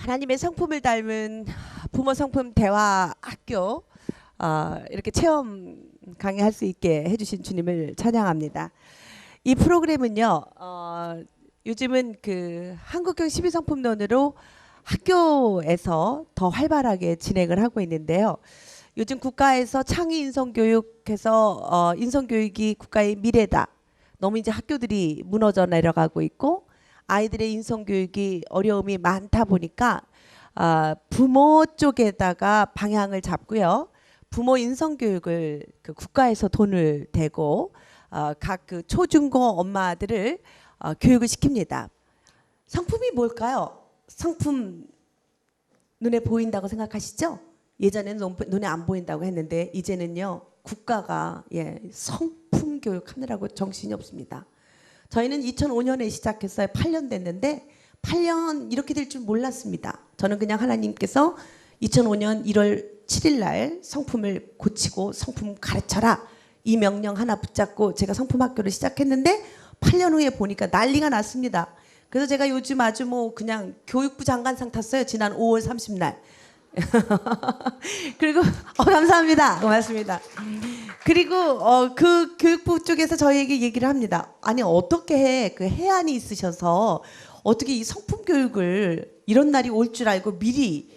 하나님의 성품을 닮은 부모 성품 대화 학교 이렇게 체험 강의할 수 있게 해주신 주님을 찬양합니다. 이 프로그램은요, 요즘은 그 한국형 12성품론으로 학교에서 더 활발하게 진행을 하고 있는데요. 요즘 국가에서 창의 인성교육해서 인성교육이 국가의 미래다. 너무 이제 학교들이 무너져 내려가고 있고 아이들의 인성교육이 어려움이 많다 보니까 부모 쪽에다가 방향을 잡고요. 부모 인성교육을 그 국가에서 돈을 대고 각 그 초중고 엄마들을 교육을 시킵니다. 성품이 뭘까요? 성품 눈에 보인다고 생각하시죠? 예전에는 눈에 안 보인다고 했는데 이제는요 국가가 성품 교육하느라고 정신이 없습니다. 저희는 2005년에 시작했어요. 8년 됐는데 8년 이렇게 될 줄 몰랐습니다. 저는 그냥 하나님께서 2005년 1월 7일 날 성품을 고치고 성품 가르쳐라 이 명령 하나 붙잡고 제가 성품 학교를 시작했는데 8년 후에 보니까 난리가 났습니다. 그래서 제가 요즘 아주 뭐 그냥 교육부 장관상 탔어요. 지난 5월 30날. 그리고 감사합니다. 고맙습니다. 그리고 그 교육부 쪽에서 저희에게 얘기를 합니다. 아니 어떻게 그 해안이 있으셔서 어떻게 이 성품 교육을 이런 날이 올 줄 알고 미리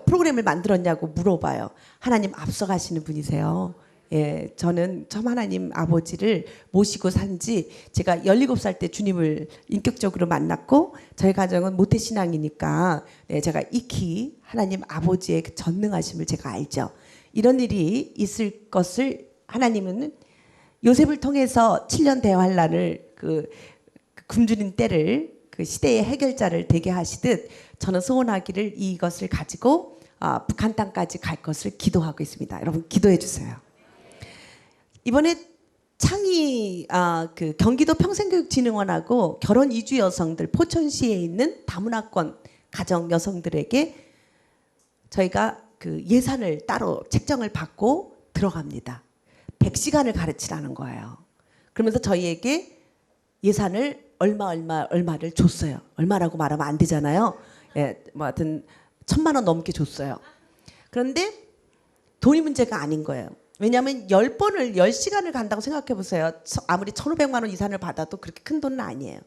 프로그램을 만들었냐고 물어봐요. 하나님 앞서가시는 분이세요. 예, 저는 처음 하나님 아버지를 모시고 산지 제가 17살 때 주님을 인격적으로 만났고 저희 가정은 모태신앙이니까 제가 익히 하나님 아버지의 그 전능하심을 제가 알죠. 이런 일이 있을 것을 하나님은 요셉을 통해서 7년 대환란을 그 굶주린 때를 그 시대의 해결자를 되게 하시듯 저는 소원하기를 이것을 가지고 북한 땅까지 갈 것을 기도하고 있습니다. 여러분 기도해 주세요. 이번에 창의 그 경기도 평생교육진흥원하고 결혼 이주 여성들 포천시에 있는 다문화권 가정 여성들에게 저희가 그 예산을 따로 책정을 받고 들어갑니다. 100시간을 가르치라는 거예요. 그러면서 저희에게 예산을 얼마를 줬어요. 얼마라고 말하면 안 되잖아요. 예, 뭐 하여튼 1,000만 원 넘게 줬어요. 그런데 돈이 문제가 아닌 거예요. 왜냐하면 10시간을 간다고 생각해 보세요. 아무리 1,500만 원 이상을 받아도 그렇게 큰 돈은 아니에요.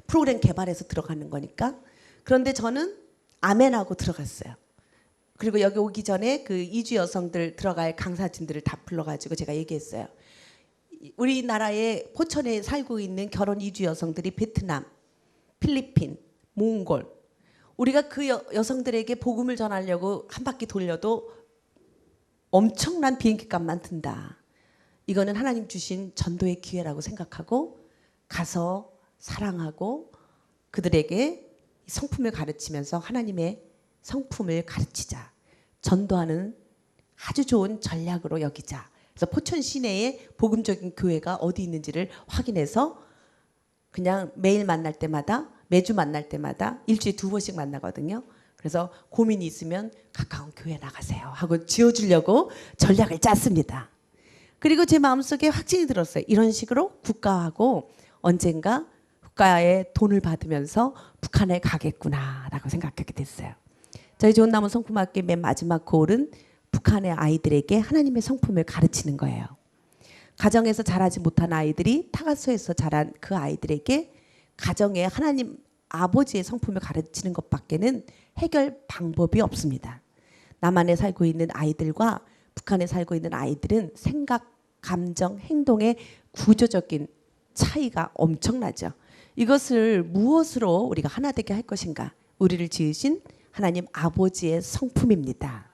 프로그램 개발해서 들어가는 거니까. 그런데 저는 아멘하고 들어갔어요. 그리고 여기 오기 전에 그 이주 여성들 들어갈 강사진들을 다 불러가지고 제가 얘기했어요. 우리나라에 포천에 살고 있는 결혼 이주 여성들이 베트남, 필리핀, 몽골. 우리가 그 여성들에게 복음을 전하려고 한 바퀴 돌려도 엄청난 비행기 값만 든다. 이거는 하나님 주신 전도의 기회라고 생각하고 가서 사랑하고 그들에게 성품을 가르치면서 하나님의 성품을 가르치자. 전도하는 아주 좋은 전략으로 여기자. 그래서 포천 시내에 복음적인 교회가 어디 있는지를 확인해서 그냥 매일 만날 때마다 매주 만날 때마다 일주일에 2번씩 만나거든요. 그래서 고민이 있으면 가까운 교회 나가세요 하고 지어주려고 전략을 짰습니다. 그리고 제 마음속에 확신이 들었어요. 이런 식으로 국가하고 언젠가 국가의 돈을 받으면서 북한에 가겠구나라고 생각하게 됐어요. 저희 좋은 나무 성품학교 맨 마지막 고울은 북한의 아이들에게 하나님의 성품을 가르치는 거예요. 가정에서 자라지 못한 아이들이 타가소에서 자란 그 아이들에게 가정에 하나님 아버지의 성품을 가르치는 것밖에는 해결 방법이 없습니다. 남한에 살고 있는 아이들과 북한에 살고 있는 아이들은 생각, 감정, 행동의 구조적인 차이가 엄청나죠. 이것을 무엇으로 우리가 하나 되게 할 것인가? 우리를 지으신 하나님 아버지의 성품입니다.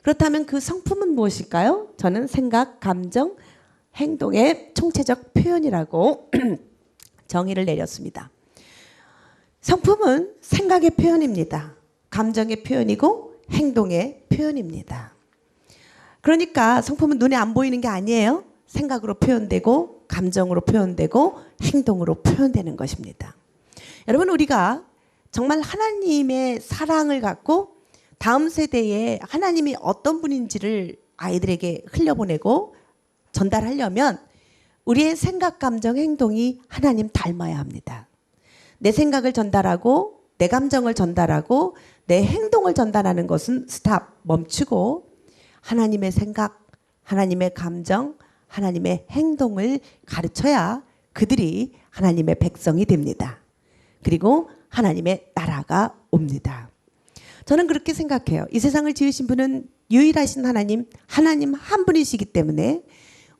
그렇다면 그 성품은 무엇일까요? 저는 생각, 감정, 행동의 총체적 표현이라고 정의를 내렸습니다. 성품은 생각의 표현입니다. 감정의 표현이고 행동의 표현입니다. 그러니까 성품은 눈에 안 보이는 게 아니에요. 생각으로 표현되고 감정으로 표현되고 행동으로 표현되는 것입니다. 여러분 우리가 정말 하나님의 사랑을 갖고 다음 세대에 하나님이 어떤 분인지를 아이들에게 흘려보내고 전달하려면 우리의 생각, 감정, 행동이 하나님 닮아야 합니다. 내 생각을 전달하고 내 감정을 전달하고 내 행동을 전달하는 것은 스탑, 멈추고 하나님의 생각, 하나님의 감정, 하나님의 행동을 가르쳐야 그들이 하나님의 백성이 됩니다. 그리고 하나님의 나라가 옵니다. 저는 그렇게 생각해요. 이 세상을 지으신 분은 유일하신 하나님, 하나님 한 분이시기 때문에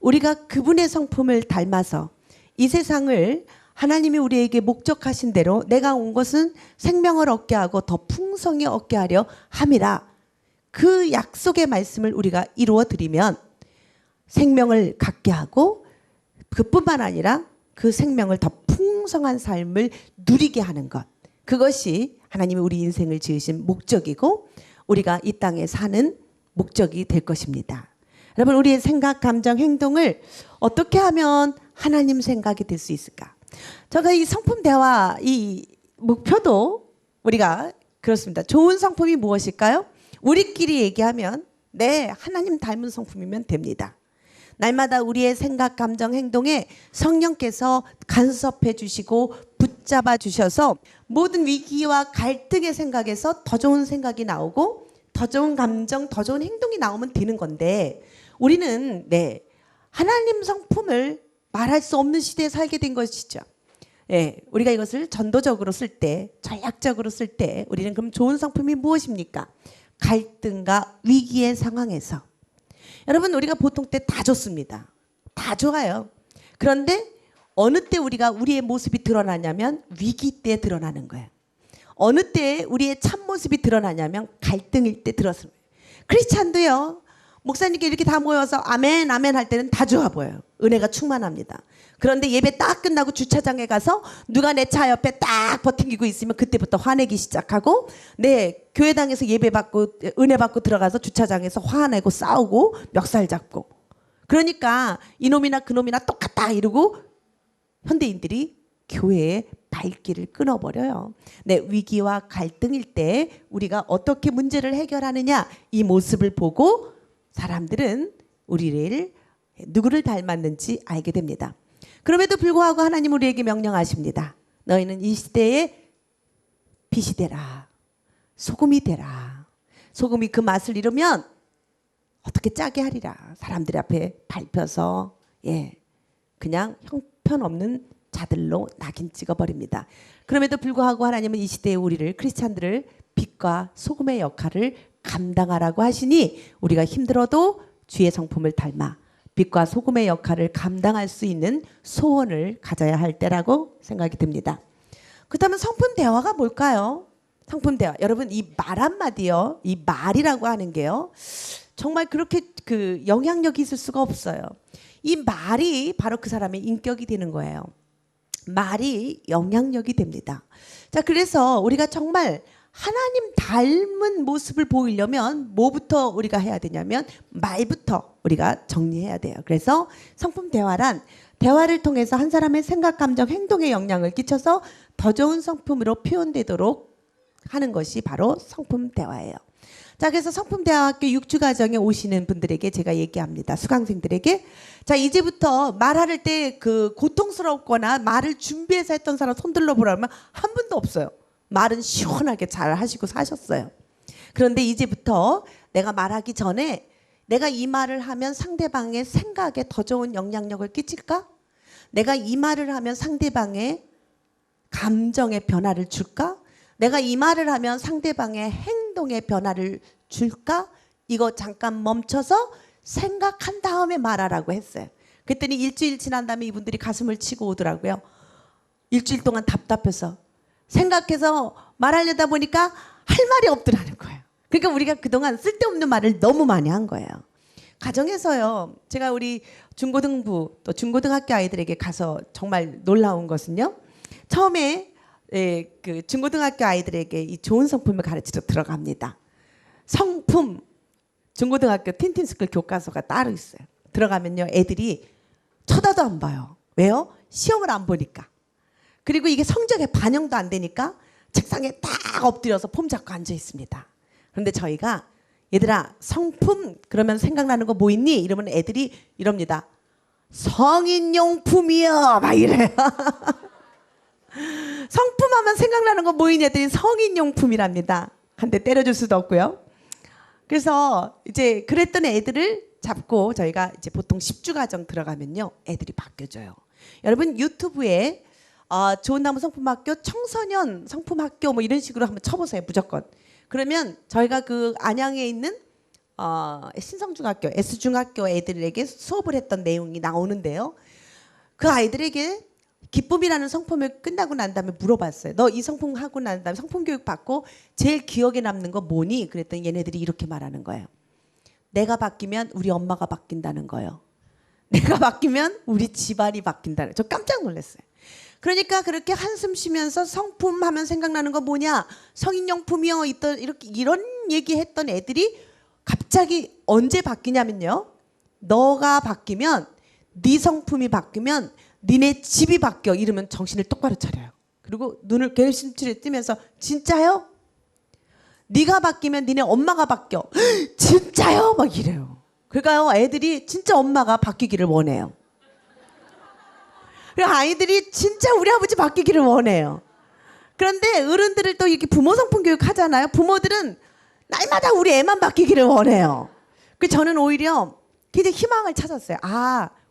우리가 그분의 성품을 닮아서 이 세상을 하나님이 우리에게 목적하신 대로 내가 온 것은 생명을 얻게 하고 더 풍성히 얻게 하려 함이라. 그 약속의 말씀을 우리가 이루어 드리면 생명을 갖게 하고 그뿐만 아니라 그 생명을 더 풍성한 삶을 누리게 하는 것. 그것이 하나님이 우리 인생을 지으신 목적이고 우리가 이 땅에 사는 목적이 될 것입니다. 여러분, 우리의 생각, 감정, 행동을 어떻게 하면 하나님 생각이 될 수 있을까? 제가 이 성품 대화 이 목표도 우리가 그렇습니다. 좋은 성품이 무엇일까요? 우리끼리 얘기하면 네, 하나님 닮은 성품이면 됩니다. 날마다 우리의 생각, 감정, 행동에 성령께서 간섭해 주시고 붙잡아 주셔서 모든 위기와 갈등의 생각에서 더 좋은 생각이 나오고 더 좋은 감정, 더 좋은 행동이 나오면 되는 건데 우리는 네, 하나님 성품을 말할 수 없는 시대에 살게 된 것이죠. 예, 우리가 이것을 전도적으로 쓸 때, 전략적으로 쓸 때 우리는 그럼 좋은 성품이 무엇입니까? 갈등과 위기의 상황에서 여러분, 우리가 보통 때 다 좋습니다. 다 좋아요. 그런데 어느 때 우리가 우리의 모습이 드러나냐면 위기 때 드러나는 거예요. 어느 때 우리의 참모습이 드러나냐면 갈등일 때 드러나요. 크리스찬도요. 목사님께 이렇게 다 모여서 아멘 아멘 할 때는 다 좋아 보여요. 은혜가 충만합니다. 그런데 예배 딱 끝나고 주차장에 가서 누가 내 차 옆에 딱 버팅기고 있으면 그때부터 화내기 시작하고 네, 교회당에서 예배 받고 은혜 받고 들어가서 주차장에서 화내고 싸우고 멱살 잡고 그러니까 이놈이나 그놈이나 똑같다 이러고 현대인들이 교회의 발길을 끊어버려요. 네, 위기와 갈등일 때 우리가 어떻게 문제를 해결하느냐 이 모습을 보고 사람들은 우리를 누구를 닮았는지 알게 됩니다. 그럼에도 불구하고 하나님 우리에게 명령하십니다. 너희는 이 시대에 빛이 되라. 소금이 되라. 소금이 그 맛을 잃으면 어떻게 짜게 하리라. 사람들 앞에 밟혀서 그냥 형편없는 자들로 낙인 찍어버립니다. 그럼에도 불구하고 하나님은 이 시대에 우리를 크리스찬들을 빛과 소금의 역할을 감당하라고 하시니 우리가 힘들어도 주의 성품을 닮아 빛과 소금의 역할을 감당할 수 있는 소원을 가져야 할 때라고 생각이 듭니다. 그렇다면 성품 대화가 뭘까요? 성품 대화. 여러분, 이 말 한마디요. 이 말이라고 하는 게요. 정말 그렇게 그 영향력이 있을 수가 없어요. 이 말이 바로 그 사람의 인격이 되는 거예요. 말이 영향력이 됩니다. 자, 그래서 우리가 정말 하나님 닮은 모습을 보이려면 뭐부터 우리가 해야 되냐면 말부터 우리가 정리해야 돼요. 그래서 성품 대화란 대화를 통해서 한 사람의 생각, 감정, 행동에 영향을 끼쳐서 더 좋은 성품으로 표현되도록 하는 것이 바로 성품 대화예요. 자, 그래서 성품 대화학교 6주 과정에 오시는 분들에게 제가 얘기합니다. 수강생들에게. 자, 이제부터 말할 때 그 고통스럽거나 말을 준비해서 했던 사람 손들러 보라면 한 분도 없어요. 말은 시원하게 잘 하시고 사셨어요. 그런데 이제부터 내가 말하기 전에 내가 이 말을 하면 상대방의 생각에 더 좋은 영향력을 끼칠까? 내가 이 말을 하면 상대방의 감정에 변화를 줄까? 내가 이 말을 하면 상대방의 행동에 변화를 줄까? 이거 잠깐 멈춰서 생각한 다음에 말하라고 했어요. 그랬더니 일주일 지난 다음에 이분들이 가슴을 치고 오더라고요. 일주일 동안 답답해서 생각해서 말하려다 보니까 할 말이 없더라는 거예요. 그러니까 우리가 그동안 쓸데없는 말을 너무 많이 한 거예요. 가정에서요. 제가 우리 중고등부 또 중고등학교 아이들에게 가서 정말 놀라운 것은요. 처음에 그 중고등학교 아이들에게 이 좋은 성품을 가르치러 들어갑니다. 성품 중고등학교 틴틴스쿨 교과서가 따로 있어요. 들어가면요. 애들이 쳐다도 안 봐요. 왜요? 시험을 안 보니까. 그리고 이게 성적에 반영도 안 되니까 책상에 딱 엎드려서 폼 잡고 앉아 있습니다. 그런데 저희가 얘들아 성품 그러면 생각나는 거 뭐 있니? 이러면 애들이 이럽니다. 성인용품이요. 막 이래요. 성품하면 생각나는 거 뭐 있니? 애들이 성인용품이랍니다. 한 대 때려줄 수도 없고요. 그래서 이제 그랬던 애들을 잡고 저희가 이제 보통 10주 과정 들어가면요, 애들이 바뀌어져요. 여러분 유튜브에 좋은 나무 성품학교 청소년 성품학교 뭐 이런 식으로 한번 쳐보세요. 무조건. 그러면 저희가 그 안양에 있는 신성중학교, S중학교 애들에게 수업을 했던 내용이 나오는데요. 그 아이들에게 기쁨이라는 성품을 끝나고 난 다음에 물어봤어요. 너 이 성품 하고 난 다음에 성품 교육 받고 제일 기억에 남는 거 뭐니? 그랬더니 얘네들이 이렇게 말하는 거예요. 내가 바뀌면 우리 엄마가 바뀐다는 거예요. 내가 바뀌면 우리 집안이 바뀐다는 거예요. 저 깜짝 놀랐어요. 그러니까 그렇게 한숨 쉬면서 성품 하면 생각나는 거 뭐냐? 성인용품이요. 이런 얘기했던 애들이 갑자기 언제 바뀌냐면요. 너가 바뀌면 네 성품이 바뀌면 니네 집이 바뀌어. 이러면 정신을 똑바로 차려요. 그리고 눈을 개심치를 뜨면서 진짜요? 네가 바뀌면 니네 엄마가 바뀌어. 진짜요? 막 이래요. 그러니까요, 애들이 진짜 엄마가 바뀌기를 원해요. 그리고 아이들이 진짜 우리 아버지 바뀌기를 원해요. 그런데 어른들을 또 이렇게 부모 성품 교육 하잖아요. 부모들은 날마다 우리 애만 바뀌기를 원해요. 그 저는 오히려 굉장히 희망을 찾았어요.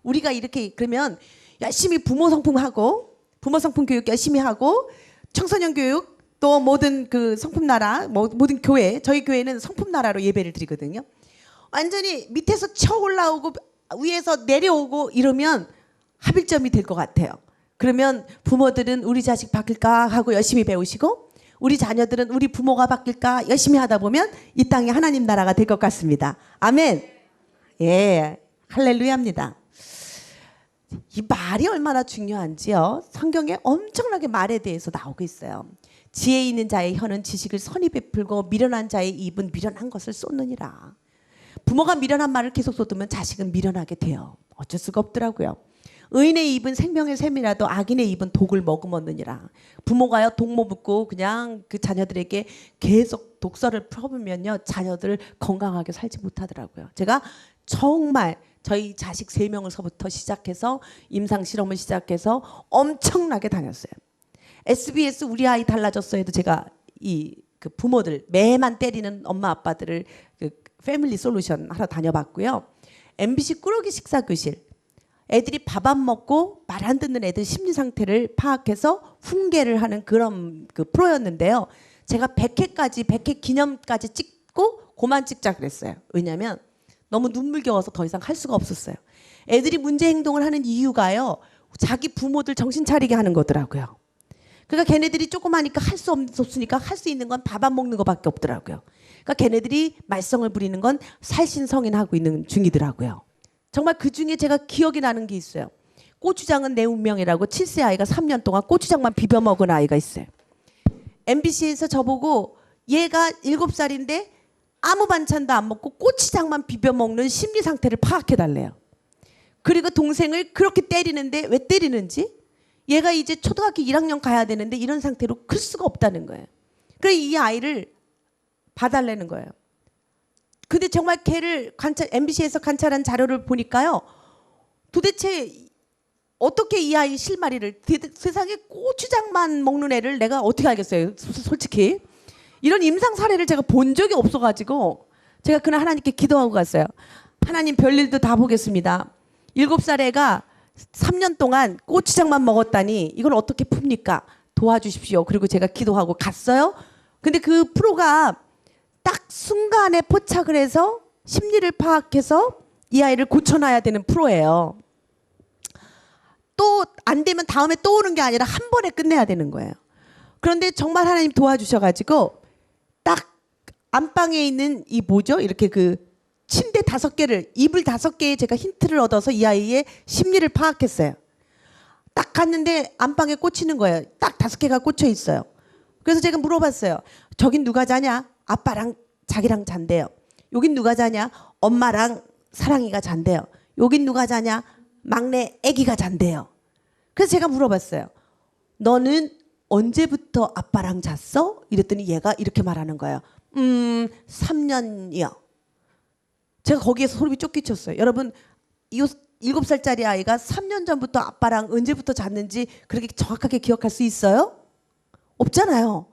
우리가 이렇게 그러면 열심히 부모 성품하고 부모 성품 교육 열심히 하고 청소년 교육 또 모든 그 성품 나라 모든 교회, 저희 교회는 성품 나라로 예배를 드리거든요. 완전히 밑에서 쳐 올라오고 위에서 내려오고 이러면 합일점이 될 것 같아요. 그러면 부모들은 우리 자식 바뀔까 하고 열심히 배우시고 우리 자녀들은 우리 부모가 바뀔까 열심히 하다 보면 이 땅에 하나님 나라가 될 것 같습니다. 아멘. 예, 할렐루야입니다. 이 말이 얼마나 중요한지요. 성경에 엄청나게 말에 대해서 나오고 있어요. 지혜 있는 자의 혀는 지식을 선히 베풀고 미련한 자의 입은 미련한 것을 쏟느니라. 부모가 미련한 말을 계속 쏟으면 자식은 미련하게 돼요. 어쩔 수가 없더라고요. 의인의 입은 생명의 샘이라도 악인의 입은 독을 머금었느니라. 부모가요 독 먹고 그냥 그 자녀들에게 계속 독서를 풀어보면요 자녀들 건강하게 살지 못하더라고요. 제가 정말 저희 자식 3명을서부터 시작해서 임상 실험을 시작해서 엄청나게 다녔어요. SBS 우리 아이 달라졌어에도 제가 그 부모들 매만 때리는 엄마 아빠들을 그 패밀리 솔루션 하러 다녀봤고요. MBC 꾸러기 식사교실 애들이 밥 안 먹고 말 안 듣는 애들 심리 상태를 파악해서 훈계를 하는 그런 그 프로였는데요. 제가 100회 기념까지 찍고 그만 찍자 그랬어요. 왜냐하면 너무 눈물겨워서 더 이상 할 수가 없었어요. 애들이 문제 행동을 하는 이유가요. 자기 부모들 정신 차리게 하는 거더라고요. 그러니까 걔네들이 조그마니까 할 수 없으니까 할 수 있는 건 밥 안 먹는 것밖에 없더라고요. 그러니까 걔네들이 말썽을 부리는 건 살신성인하고 있는 중이더라고요. 정말 그 중에 제가 기억이 나는 게 있어요. 고추장은 내 운명이라고 7세 아이가 3년 동안 고추장만 비벼 먹은 아이가 있어요. MBC에서 저보고 얘가 7살인데 아무 반찬도 안 먹고 고추장만 비벼 먹는 심리 상태를 파악해 달래요. 그리고 동생을 그렇게 때리는데 왜 때리는지 얘가 이제 초등학교 1학년 가야 되는데 이런 상태로 클 수가 없다는 거예요. 그래서 이 아이를 봐달라는 거예요. 근데 정말 걔를 MBC에서 관찰한 자료를 보니까요. 도대체 어떻게 이 아이 실마리를 세상에 고추장만 먹는 애를 내가 어떻게 알겠어요. 솔직히. 이런 임상 사례를 제가 본 적이 없어가지고 제가 그날 하나님께 기도하고 갔어요. 하나님 별일도 다 보겠습니다. 7살 애가 3년 동안 고추장만 먹었다니 이걸 어떻게 풉니까? 도와주십시오. 그리고 제가 기도하고 갔어요. 근데 그 프로가 딱 순간에 포착을 해서 심리를 파악해서 이 아이를 고쳐놔야 되는 프로예요. 또 안 되면 다음에 또 오는 게 아니라 한 번에 끝내야 되는 거예요. 그런데 정말 하나님 도와주셔가지고 딱 안방에 있는 이 뭐죠? 이렇게 그 침대 5개를 이불 5개에 제가 힌트를 얻어서 이 아이의 심리를 파악했어요. 딱 갔는데 안방에 꽂히는 거예요. 딱 5개가 꽂혀 있어요. 그래서 제가 물어봤어요. 저긴 누가 자냐? 아빠랑 자기랑 잔대요. 여긴 누가 자냐? 엄마랑 사랑이가 잔대요. 여긴 누가 자냐? 막내 애기가 잔대요. 그래서 제가 물어봤어요. 너는 언제부터 아빠랑 잤어? 이랬더니 얘가 이렇게 말하는 거예요. 3년이요. 제가 거기에서 소름이 쫓기쳤어요. 여러분, 7살짜리 아이가 3년 전부터 아빠랑 언제부터 잤는지 그렇게 정확하게 기억할 수 있어요? 없잖아요.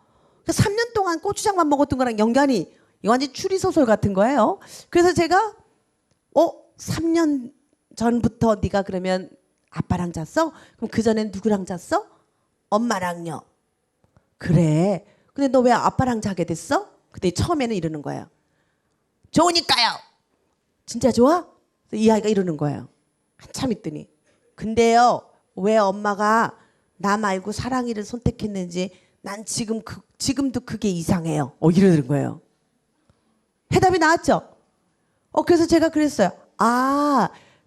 그 3년 동안 고추장만 먹었던 거랑 연관이 이거 완전 추리소설 같은 거예요. 그래서 제가 3년 전부터 네가 그러면 아빠랑 잤어? 그럼 그 전엔 누구랑 잤어? 엄마랑요. 그래. 근데 너 왜 아빠랑 자게 됐어? 그때 처음에는 이러는 거예요. 좋으니까요. 진짜 좋아? 이 아이가 이러는 거예요. 한참 있더니. 근데요, 왜 엄마가 나 말고 사랑이를 선택했는지 난 지금도 그게 이상해요. 이러는 거예요. 해답이 나왔죠? 그래서 제가 그랬어요.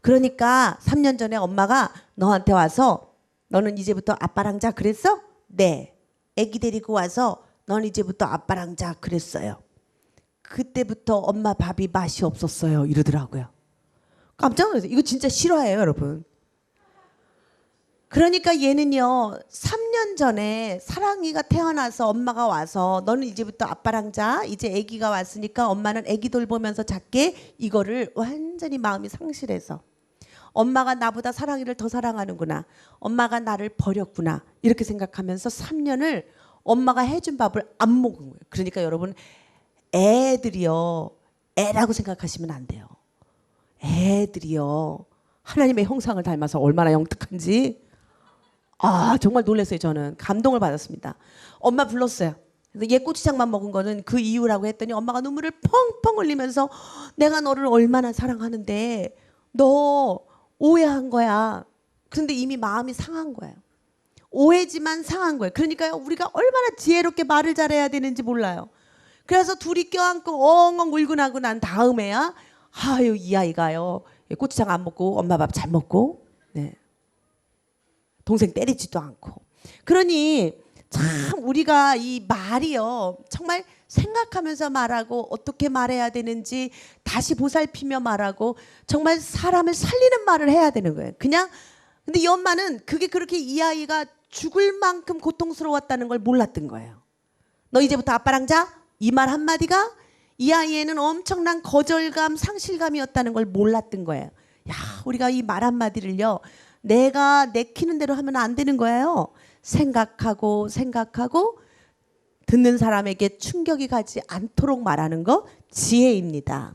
그러니까 3년 전에 엄마가 너한테 와서 너는 이제부터 아빠랑 자 그랬어? 네. 애기 데리고 와서 넌 이제부터 아빠랑 자 그랬어요. 그때부터 엄마 밥이 맛이 없었어요. 이러더라고요. 깜짝 놀랐어요. 이거 진짜 실화예요, 여러분. 그러니까 얘는요, 3년 전에 사랑이가 태어나서 엄마가 와서 너는 이제부터 아빠랑 자. 이제 아기가 왔으니까 엄마는 아기 돌보면서 잘게. 이거를 완전히 마음이 상실해서 엄마가 나보다 사랑이를 더 사랑하는구나. 엄마가 나를 버렸구나. 이렇게 생각하면서 3년을 엄마가 해준 밥을 안 먹은 거예요. 그러니까 여러분, 애들이요, 애라고 생각하시면 안 돼요. 애들이요, 하나님의 형상을 닮아서 얼마나 영특한지 정말 놀랐어요. 저는 감동을 받았습니다. 엄마 불렀어요. 그래서 얘 고추장만 먹은 거는 그 이유라고 했더니 엄마가 눈물을 펑펑 흘리면서 내가 너를 얼마나 사랑하는데 너 오해한 거야. 그런데 이미 마음이 상한 거예요. 오해지만 상한 거예요. 그러니까요, 우리가 얼마나 지혜롭게 말을 잘해야 되는지 몰라요. 그래서 둘이 껴안고 엉엉 울고 나고 난 다음에야 이 아이가요, 고추장 안 먹고 엄마 밥 잘 먹고, 네, 동생 때리지도 않고. 그러니 참 우리가 이 말이요, 정말 생각하면서 말하고 어떻게 말해야 되는지 다시 보살피며 말하고 정말 사람을 살리는 말을 해야 되는 거예요. 근데 이 엄마는 그게 그렇게 이 아이가 죽을 만큼 고통스러웠다는 걸 몰랐던 거예요. 너 이제부터 아빠랑 자? 이 말 한마디가 이 아이에는 엄청난 거절감, 상실감이었다는 걸 몰랐던 거예요. 우리가 이 말 한마디를요, 내가 내키는 대로 하면 안 되는 거예요. 생각하고 듣는 사람에게 충격이 가지 않도록 말하는 거 지혜입니다.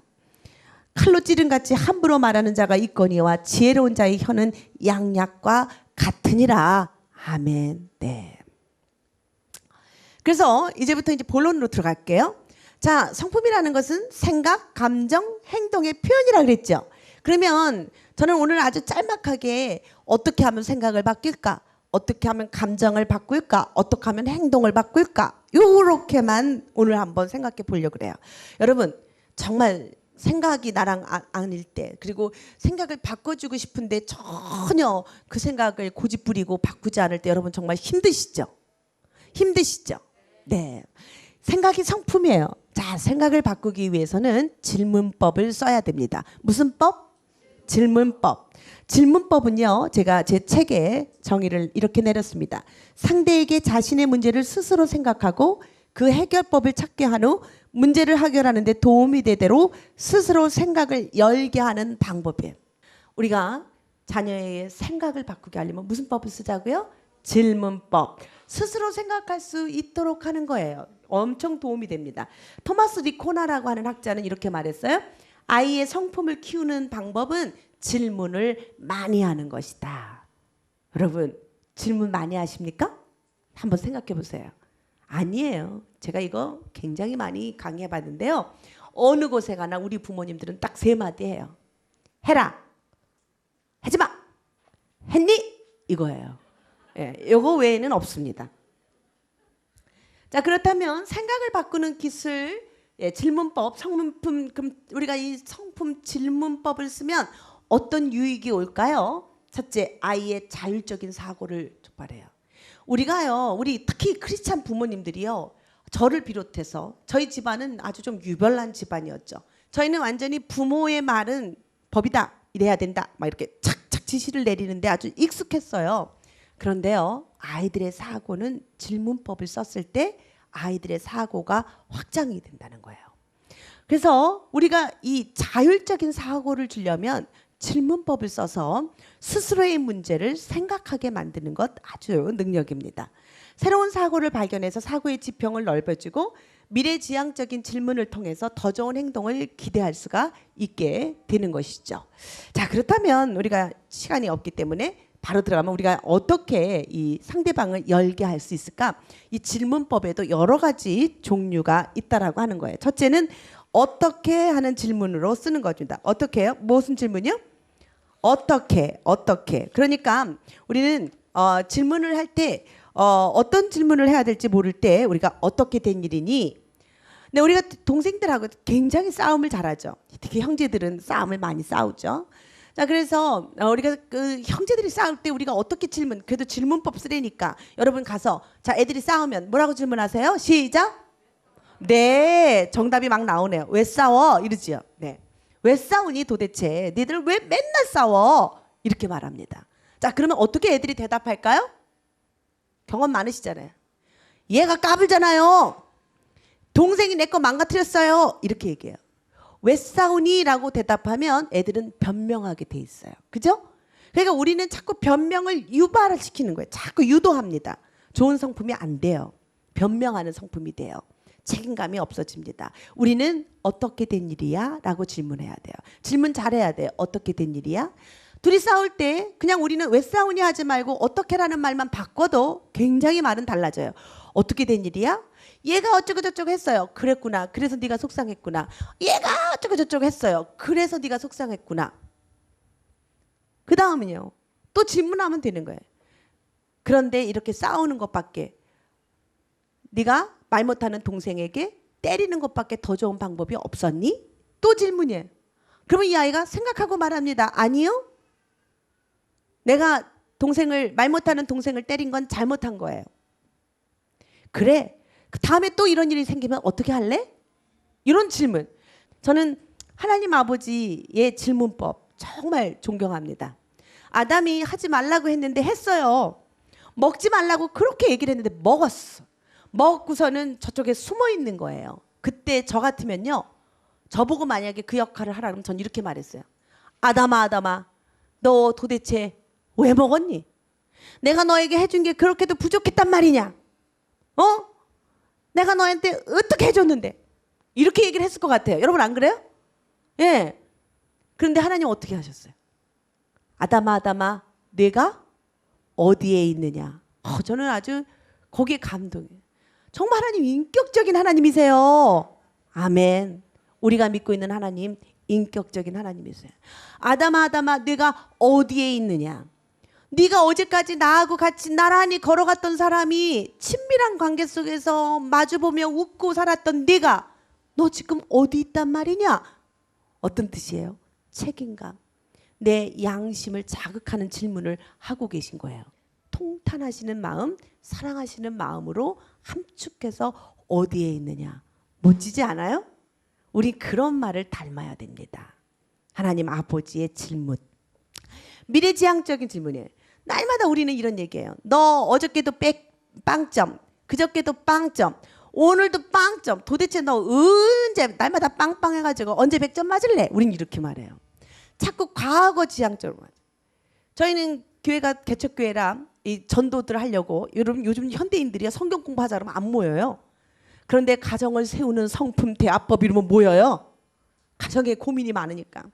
칼로 찌른 같이 함부로 말하는 자가 있거니와 지혜로운 자의 혀는 양약과 같으니라. 아멘. 네. 그래서 이제부터 본론으로 들어갈게요. 자, 성품이라는 것은 생각, 감정, 행동의 표현이라 그랬죠. 그러면 저는 오늘 아주 짤막하게 어떻게 하면 생각을 바뀔까? 어떻게 하면 감정을 바꿀까? 어떻게 하면 행동을 바꿀까? 요렇게만 오늘 한번 생각해 보려고 그래요. 여러분, 정말 생각이 나랑 아닐 때, 그리고 생각을 바꿔주고 싶은데 전혀 그 생각을 고집부리고 바꾸지 않을 때 여러분 정말 힘드시죠? 네. 생각이 성품이에요. 자, 생각을 바꾸기 위해서는 질문법을 써야 됩니다. 무슨 법? 질문법. 질문법은요, 제가 제 책에 정의를 이렇게 내렸습니다. 상대에게 자신의 문제를 스스로 생각하고 그 해결법을 찾게 한 후 문제를 해결하는 데 도움이 되도록 스스로 생각을 열게 하는 방법이에요. 우리가 자녀의 생각을 바꾸게 하려면 무슨 법을 쓰자고요? 질문법. 스스로 생각할 수 있도록 하는 거예요. 엄청 도움이 됩니다. 토마스 리코나라고 하는 학자는 이렇게 말했어요. 아이의 성품을 키우는 방법은 질문을 많이 하는 것이다. 여러분, 질문 많이 하십니까? 한번 생각해 보세요. 아니에요. 제가 이거 굉장히 많이 강의해 봤는데요. 어느 곳에 가나 우리 부모님들은 딱 3마디 해요. 해라. 하지 마. 했니? 이거예요. 이거 외에는 없습니다. 자, 그렇다면 생각을 바꾸는 기술, 질문법, 성품, 그럼 우리가 이 성품 질문법을 쓰면 어떤 유익이 올까요? 첫째, 아이의 자율적인 사고를 촉발해요. 우리 특히 크리스찬 부모님들이요, 저를 비롯해서 저희 집안은 아주 좀 유별난 집안이었죠. 저희는 완전히 부모의 말은 법이다, 이래야 된다, 막 이렇게 착착 지시를 내리는데 아주 익숙했어요. 그런데요, 아이들의 사고는 질문법을 썼을 때 아이들의 사고가 확장이 된다는 거예요. 그래서 우리가 이 자율적인 사고를 주려면 질문법을 써서 스스로의 문제를 생각하게 만드는 것 아주 능력입니다. 새로운 사고를 발견해서 사고의 지평을 넓혀주고 미래지향적인 질문을 통해서 더 좋은 행동을 기대할 수가 있게 되는 것이죠. 자, 그렇다면 우리가 시간이 없기 때문에 바로 들어가면 우리가 어떻게 이 상대방을 열게 할 수 있을까? 이 질문법에도 여러 가지 종류가 있다라고 하는 거예요. 첫째는 어떻게 하는 질문으로 쓰는 겁니다. 어떻게 해요? 무슨 질문이요? 어떻게. 그러니까 우리는 질문을 할 때 어떤 질문을 해야 될지 모를 때 우리가 어떻게 된 일이니? 근데 우리가 동생들하고 굉장히 싸움을 잘하죠. 특히 형제들은 싸움을 많이 싸우죠. 자, 그래서 우리가 그 형제들이 싸울 때 우리가 어떻게 질문, 그래도 질문법 쓰려니까 여러분 가서 자, 애들이 싸우면 뭐라고 질문하세요? 시작. 네, 정답이 막 나오네요. 왜 싸워? 이러지요. 네. 왜 싸우니 도대체? 니들 왜 맨날 싸워? 이렇게 말합니다. 자, 그러면 어떻게 애들이 대답할까요? 경험 많으시잖아요. 얘가 까불잖아요. 동생이 내 거 망가뜨렸어요. 이렇게 얘기해요. 왜 싸우니? 라고 대답하면 애들은 변명하게 돼 있어요. 그죠? 그러니까 우리는 자꾸 변명을 유발을 시키는 거예요. 자꾸 유도합니다. 좋은 성품이 안 돼요. 변명하는 성품이 돼요. 책임감이 없어집니다. 우리는 어떻게 된 일이야? 라고 질문해야 돼요. 질문 잘해야 돼요. 어떻게 된 일이야? 둘이 싸울 때 그냥 우리는 왜 싸우냐 하지 말고 어떻게라는 말만 바꿔도 굉장히 말은 달라져요. 어떻게 된 일이야? 얘가 어쩌고 저쩌고 했어요. 그랬구나. 그래서 네가 속상했구나. 얘가 어쩌고 저쩌고 했어요. 그래서 네가 속상했구나. 그 다음은요. 또 질문하면 되는 거예요. 그런데 이렇게 싸우는 것밖에 네가 말 못하는 동생에게 때리는 것밖에 더 좋은 방법이 없었니? 또 질문이에요. 그러면 이 아이가 생각하고 말합니다. 아니요. 내가 말 못하는 동생을 때린 건 잘못한 거예요. 그래. 그 다음에 또 이런 일이 생기면 어떻게 할래? 이런 질문. 저는 하나님 아버지의 질문법 정말 존경합니다. 아담이 하지 말라고 했는데 했어요. 먹지 말라고 그렇게 얘기를 했는데 먹었어. 먹고서는 저쪽에 숨어 있는 거예요. 그때 저 같으면요. 저보고 만약에 그 역할을 하라 그러면 전 이렇게 말했어요. 아담아, 너 도대체 왜 먹었니? 내가 너에게 해준 게 그렇게도 부족했단 말이냐? 내가 너한테 어떻게 해줬는데? 이렇게 얘기를 했을 것 같아요. 여러분 안 그래요? 예. 그런데 하나님 어떻게 하셨어요? 아담아, 내가 어디에 있느냐? 저는 아주 거기에 감동해요. 정말 하나님 인격적인 하나님이세요. 아멘. 우리가 믿고 있는 하나님 인격적인 하나님이세요. 아담아, 내가 어디에 있느냐? 네가 어제까지 나하고 같이 나란히 걸어갔던 사람이 친밀한 관계 속에서 마주보며 웃고 살았던 네가 너 지금 어디 있단 말이냐? 어떤 뜻이에요? 책임감. 내 양심을 자극하는 질문을 하고 계신 거예요. 통탄하시는 마음, 사랑하시는 마음으로 함축해서 어디에 있느냐? 멋지지 않아요? 우리 그런 말을 닮아야 됩니다. 하나님 아버지의 질문. 미래지향적인 질문이에요. 날마다 우리는 이런 얘기해요. 너 어저께도 빵점, 그저께도 빵점, 오늘도 빵점. 도대체 너 언제 날마다 빵빵해가지고 언제 100점 맞을래? 우린 이렇게 말해요. 자꾸 과거 지향적으로 말해요. 저희는 교회가 개척교회라 이 전도들 하려고 요즘 현대인들이 성경 공부하자 그러면 안 모여요. 그런데 가정을 세우는 성품 대화법 이러면 모여요. 가정에 고민이 많으니까.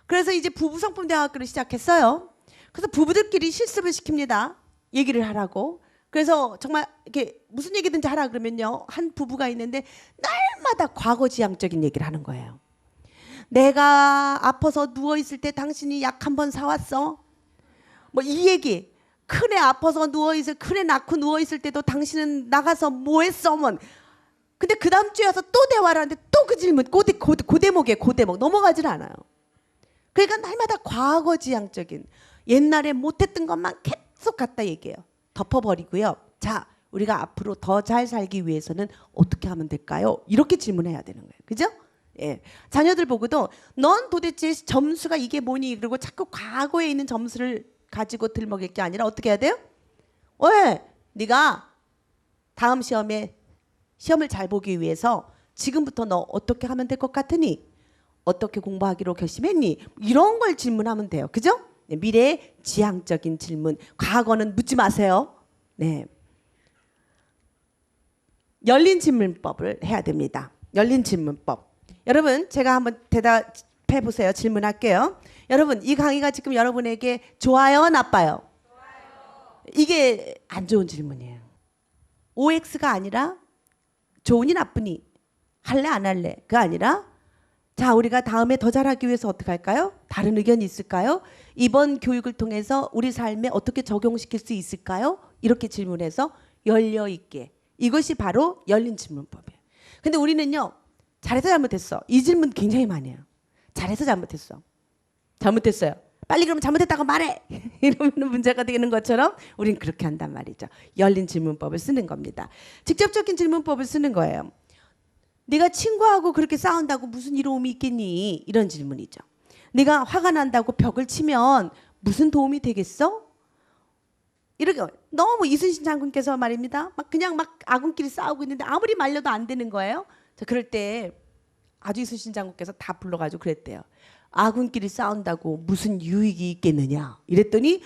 그래서 이제 부부 성품 대화학교를 시작했어요. 그래서 부부들끼리 실습을 시킵니다. 얘기를 하라고. 그래서 정말 이렇게 무슨 얘기든지 하라 그러면요. 한 부부가 있는데 날마다 과거 지향적인 얘기를 하는 거예요. 내가 아파서 누워있을 때 당신이 약 한 번 사왔어? 뭐 이 얘기. 큰애 아파서 큰애 낳고 누워있을 때도 당신은 나가서 뭐 했어? 근데 그 다음 주에 와서 또 대화를 하는데 또 그 질문, 고대목이에요. 고대목. 넘어가질 않아요. 그러니까 날마다 과거 지향적인 옛날에 못했던 것만 계속 갖다 얘기해요. 덮어버리고요. 자, 우리가 앞으로 더 잘 살기 위해서는 어떻게 하면 될까요? 이렇게 질문해야 되는 거예요. 그죠? 예. 자녀들 보고도 넌 도대체 점수가 이게 뭐니? 그리고 자꾸 과거에 있는 점수를 가지고 들먹일 게 아니라 어떻게 해야 돼요? 왜? 네가 다음 시험을 잘 보기 위해서 지금부터 너 어떻게 하면 될 것 같으니? 어떻게 공부하기로 결심했니? 이런 걸 질문하면 돼요. 그죠? 네, 미래 지향적인 질문. 과거는 묻지 마세요. 네. 열린 질문법을 해야 됩니다. 열린 질문법. 여러분 제가 한번 대답해 보세요. 질문할게요. 여러분 이 강의가 지금 여러분에게 좋아요, 나빠요? 이게 안 좋은 질문이에요. OX가 아니라 좋으니 나쁘니, 할래 안 할래, 그가 아니라 자 우리가 다음에 더 잘하기 위해서 어떻게 할까요? 다른 의견이 있을까요? 이번 교육을 통해서 우리 삶에 어떻게 적용시킬 수 있을까요? 이렇게 질문해서 열려 있게. 이것이 바로 열린 질문법이에요. 근데 우리는요, 잘해서 잘못했어. 이 질문 굉장히 많이 해요. 잘해서 잘못했어. 잘못했어요. 빨리 그러면 잘못했다고 말해. 이러면 문제가 되는 것처럼 우린 그렇게 한단 말이죠. 열린 질문법을 쓰는 겁니다. 직접적인 질문법을 쓰는 거예요. 네가 친구하고 그렇게 싸운다고 무슨 이로움이 있겠니? 이런 질문이죠. 네가 화가 난다고 벽을 치면 무슨 도움이 되겠어? 이렇게 너무 이순신 장군께서 말입니다. 그냥 아군끼리 싸우고 있는데 아무리 말려도 안 되는 거예요. 자, 그럴 때 아주 이순신 장군께서 다 불러가지고 그랬대요. 아군끼리 싸운다고 무슨 유익이 있겠느냐? 이랬더니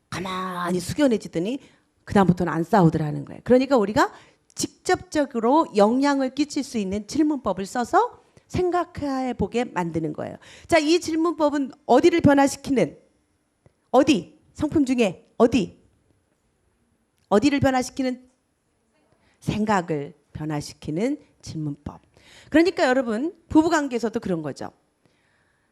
가만히 숙연해지더니 그다음부터는 안 싸우더라는 거예요. 그러니까 우리가 직접적으로 영향을 끼칠 수 있는 질문법을 써서 생각해 보게 만드는 거예요. 자, 이 질문법은 어디를 변화시키는? 어디? 성품 중에 어디를 변화시키는? 생각을 변화시키는 질문법. 그러니까 여러분 부부관계에서도 그런 거죠.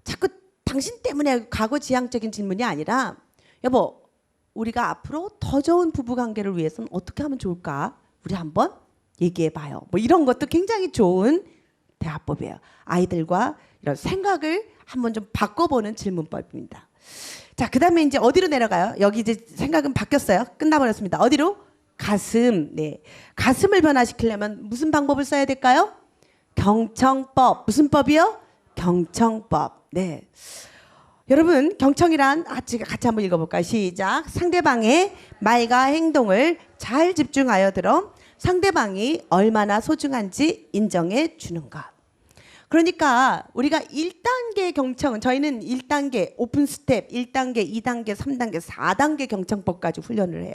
자꾸 당신 때문에 과거지향적인 질문이 아니라 여보 우리가 앞으로 더 좋은 부부관계를 위해서는 어떻게 하면 좋을까? 우리 한번 얘기해봐요. 뭐 이런 것도 굉장히 좋은 대화법이에요. 아이들과 이런 생각을 한번 좀 바꿔보는 질문법입니다. 자, 그 다음에 이제 어디로 내려가요? 여기 이제 생각은 바뀌었어요. 끝나버렸습니다. 어디로? 가슴. 네, 가슴을 변화시키려면 무슨 방법을 써야 될까요? 경청법. 무슨 법이요? 경청법. 네. 여러분 경청이란 같이 한번 읽어볼까요? 시작. 상대방의 말과 행동을 잘 집중하여 들어 상대방이 얼마나 소중한지 인정해 주는 것. 그러니까 우리가 1단계 경청은 저희는 1단계 오픈 스텝 1단계 2단계 3단계 4단계 경청법까지 훈련을 해요.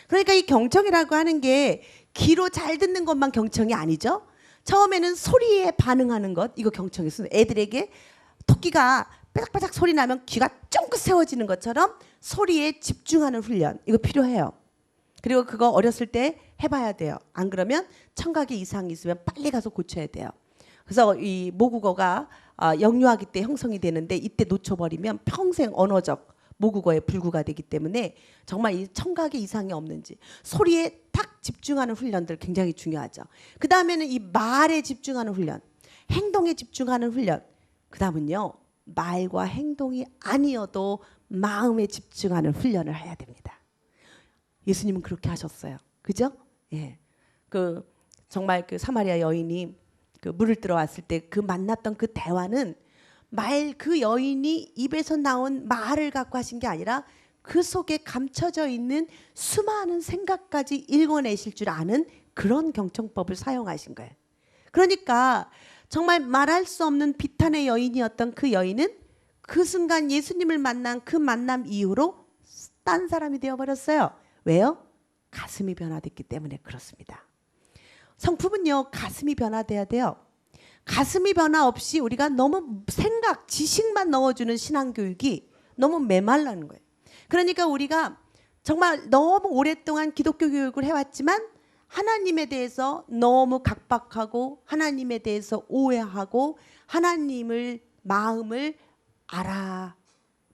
그러니까 이 경청이라고 하는 게 귀로 잘 듣는 것만 경청이 아니죠. 처음에는 소리에 반응하는 것 이거 경청이었어요. 애들에게 토끼가 빠삭빠삭 소리 나면 귀가 쫑긋 세워지는 것처럼 소리에 집중하는 훈련 이거 필요해요. 그리고 그거 어렸을 때 해봐야 돼요. 안 그러면 청각에 이상이 있으면 빨리 가서 고쳐야 돼요. 그래서 이 모국어가 영유아기 때 형성이 되는데 이때 놓쳐버리면 평생 언어적 모국어에 불구가 되기 때문에 정말 이 청각에 이상이 없는지 소리에 딱 집중하는 훈련들 굉장히 중요하죠. 그 다음에는 이 말에 집중하는 훈련, 행동에 집중하는 훈련. 그 다음은요. 말과 행동이 아니어도 마음에 집중하는 훈련을 해야 됩니다. 예수님은 그렇게 하셨어요. 그죠? 예. 정말 사마리아 여인이 물을 들어왔을 때 만났던 그 대화는 그 여인이 입에서 나온 말을 갖고 하신 게 아니라 그 속에 감춰져 있는 수많은 생각까지 읽어내실 줄 아는 그런 경청법을 사용하신 거예요. 그러니까 정말 말할 수 없는 비탄의 여인이었던 그 여인은 그 순간 예수님을 만난 그 만남 이후로 딴 사람이 되어버렸어요. 왜요? 가슴이 변화됐기 때문에 그렇습니다. 성품은요. 가슴이 변화돼야 돼요. 가슴이 변화 없이 우리가 너무 생각, 지식만 넣어주는 신앙교육이 너무 메말라는 거예요. 그러니까 우리가 정말 너무 오랫동안 기독교 교육을 해왔지만 하나님에 대해서 너무 각박하고 하나님에 대해서 오해하고 하나님을 마음을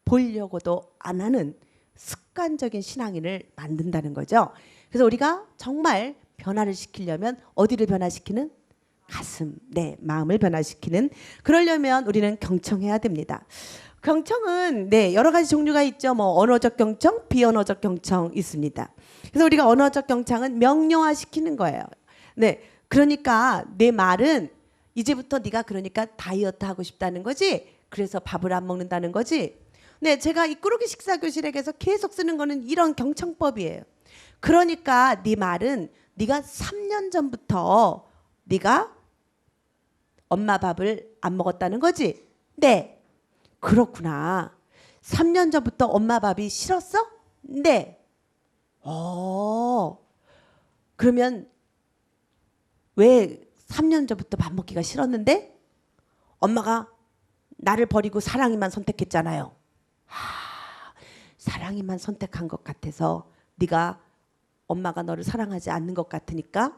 알아보려고도 안 하는 습관적인 신앙인을 만든다는 거죠. 그래서 우리가 정말 변화를 시키려면 어디를 변화시키는? 가슴, 네, 마음을 변화시키는. 그러려면 우리는 경청해야 됩니다. 경청은 여러 가지 종류가 있죠. 언어적 경청, 비언어적 경청 있습니다. 그래서 우리가 언어적 경청은 명료화시키는 거예요. 네, 그러니까 내 말은 이제부터 네가 그러니까 다이어트 하고 싶다는 거지. 그래서 밥을 안 먹는다는 거지. 네, 제가 이 꾸루기 식사교실에서 계속 쓰는 거는 이런 경청법이에요. 그러니까 네 말은 네가 3년 전부터 네가 엄마 밥을 안 먹었다는 거지. 네. 그렇구나. 3년 전부터 엄마 밥이 싫었어? 네. 그러면 왜 3년 전부터 밥 먹기가 싫었는데 엄마가 나를 버리고 사랑이만 선택했잖아요. 사랑이만 선택한 것 같아서 네가 엄마가 너를 사랑하지 않는 것 같으니까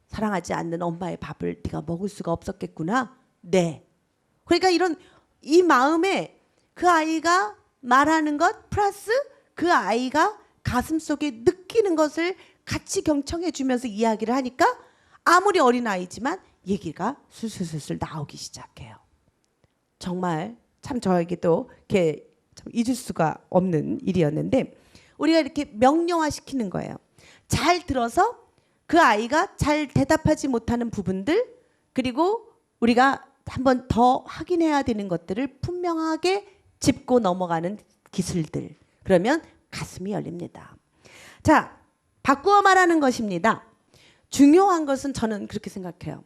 사랑하지 않는 엄마의 밥을 네가 먹을 수가 없었겠구나. 네. 그러니까 이 마음에 그 아이가 말하는 것 플러스 그 아이가 가슴속에 느끼는 것을 같이 경청해 주면서 이야기를 하니까 아무리 어린아이지만 얘기가 술술술술 나오기 시작해요. 정말 참 저에게도 이렇게 참 잊을 수가 없는 일이었는데 우리가 이렇게 명료화시키는 거예요. 잘 들어서 그 아이가 잘 대답하지 못하는 부분들 그리고 우리가 한번 더 확인해야 되는 것들을 분명하게 짚고 넘어가는 기술들. 그러면 가슴이 열립니다. 자, 바꾸어 말하는 것입니다. 중요한 것은 저는 그렇게 생각해요.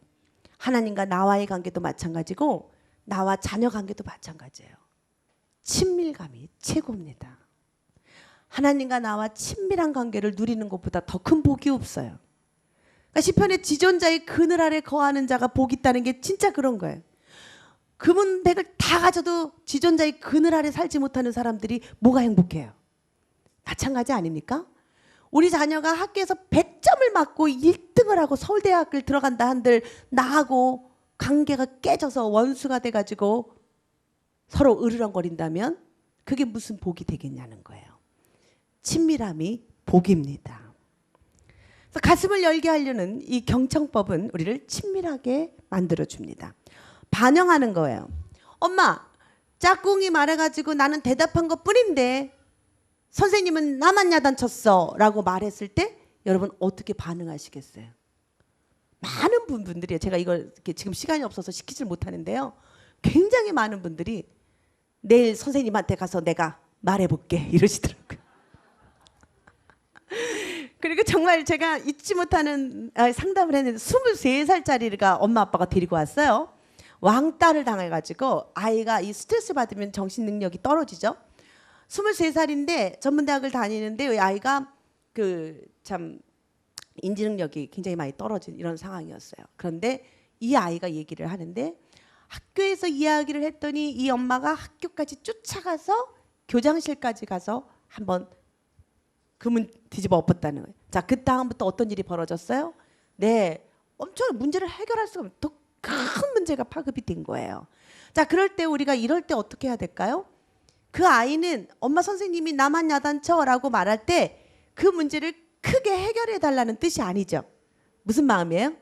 하나님과 나와의 관계도 마찬가지고 나와 자녀 관계도 마찬가지예요. 친밀감이 최고입니다. 하나님과 나와 친밀한 관계를 누리는 것보다 더 큰 복이 없어요. 그러니까 시편의 지존자의 그늘 아래 거하는 자가 복이 있다는 게 진짜 그런 거예요. 그분 백을 다 가져도 지존자의 그늘 아래 살지 못하는 사람들이 뭐가 행복해요? 마찬가지 아닙니까? 우리 자녀가 학교에서 100점을 맞고 1등을 하고 서울대학을 들어간다 한들 나하고 관계가 깨져서 원수가 돼가지고 서로 으르렁거린다면 그게 무슨 복이 되겠냐는 거예요. 친밀함이 복입니다. 그래서 가슴을 열게 하려는 이 경청법은 우리를 친밀하게 만들어줍니다. 반영하는 거예요. 엄마, 짝꿍이 말해가지고 나는 대답한 것뿐인데 선생님은 나만 야단쳤어 라고 말했을 때 여러분 어떻게 반응하시겠어요? 많은 분들이 제가 이걸 지금 시간이 없어서 시키질 못하는데요. 굉장히 많은 분들이 내일 선생님한테 가서 내가 말해볼게 이러시더라고요. 그리고 정말 제가 잊지 못하는 상담을 했는데 23살짜리가 엄마 아빠가 데리고 왔어요. 왕따를 당해가지고 아이가 이 스트레스 받으면 정신 능력이 떨어지죠. 23살인데 전문대학을 다니는데 이 아이가 그 참 인지 능력이 굉장히 많이 떨어진 이런 상황이었어요. 그런데 이 아이가 얘기를 하는데 학교에서 이야기를 했더니 이 엄마가 학교까지 쫓아가서 교장실까지 가서 한번 그 문 뒤집어 엎었다는 거예요. 자, 그 다음부터 어떤 일이 벌어졌어요? 네, 엄청 문제를 해결할 수가 없는 더 큰 문제가 파급이 된 거예요. 자, 그럴 때 우리가 이럴 때 어떻게 해야 될까요? 그 아이는 엄마 선생님이 나만 야단쳐라고 말할 때 그 문제를 크게 해결해 달라는 뜻이 아니죠. 무슨 마음이에요?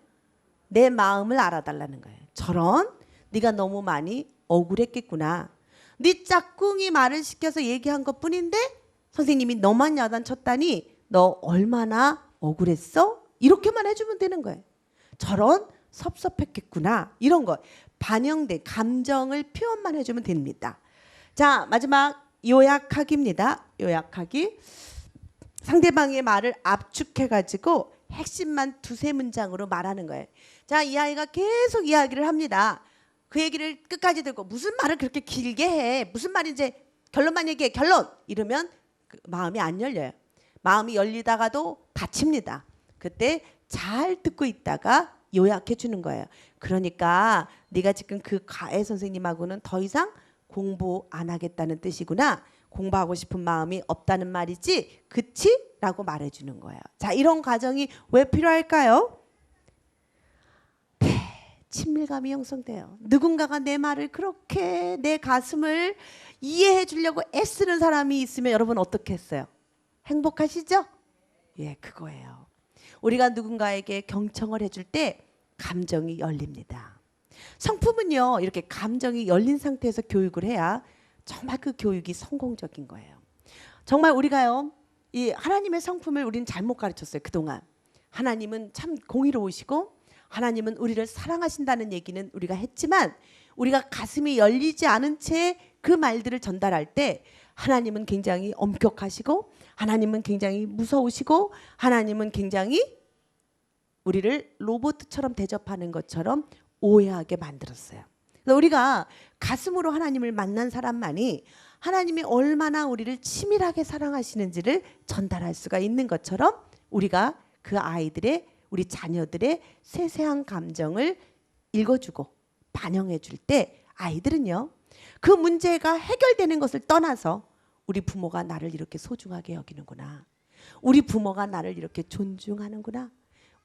내 마음을 알아달라는 거예요. 저런 네가 너무 많이 억울했겠구나. 네 짝꿍이 말을 시켜서 얘기한 것뿐인데 선생님이 너만 야단쳤다니 너 얼마나 억울했어? 이렇게만 해주면 되는 거예요. 저런 섭섭했겠구나. 이런 거 반영된 감정을 표현만 해주면 됩니다. 자, 마지막 요약하기입니다. 요약하기. 상대방의 말을 압축해가지고 핵심만 두세 문장으로 말하는 거예요. 자, 이 아이가 계속 이야기를 합니다. 그 얘기를 끝까지 듣고 무슨 말을 그렇게 길게 해? 무슨 말인지 결론만 얘기해. 결론! 이러면 그 마음이 안 열려요. 마음이 열리다가도 닫힙니다. 그때 잘 듣고 있다가 요약해 주는 거예요. 그러니까 네가 지금 그 가해 선생님하고는 더 이상 공부 안 하겠다는 뜻이구나. 공부하고 싶은 마음이 없다는 말이지. 그치? 라고 말해주는 거예요. 자, 이런 과정이 왜 필요할까요? 네, 친밀감이 형성돼요. 누군가가 내 말을 그렇게 내 가슴을 이해해 주려고 애쓰는 사람이 있으면 여러분 어떻게 했어요? 행복하시죠? 예, 그거예요. 우리가 누군가에게 경청을 해줄 때 감정이 열립니다. 성품은요, 이렇게 감정이 열린 상태에서 교육을 해야 정말 그 교육이 성공적인 거예요. 정말 우리가요, 이 하나님의 성품을 우리는 잘못 가르쳤어요. 그동안 하나님은 참 공의로우시고 하나님은 우리를 사랑하신다는 얘기는 우리가 했지만 우리가 가슴이 열리지 않은 채 그 말들을 전달할 때 하나님은 굉장히 엄격하시고 하나님은 굉장히 무서우시고 하나님은 굉장히 우리를 로봇처럼 대접하는 것처럼 오해하게 만들었어요. 그래서 우리가 가슴으로 하나님을 만난 사람만이 하나님이 얼마나 우리를 치밀하게 사랑하시는지를 전달할 수가 있는 것처럼 우리가 그 아이들의 우리 자녀들의 세세한 감정을 읽어주고 반영해 줄 때 아이들은요, 그 문제가 해결되는 것을 떠나서 우리 부모가 나를 이렇게 소중하게 여기는구나, 우리 부모가 나를 이렇게 존중하는구나,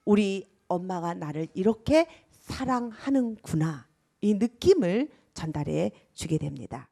우리 엄마가 나를 이렇게 사랑하는구나, 이 느낌을 전달해 주게 됩니다.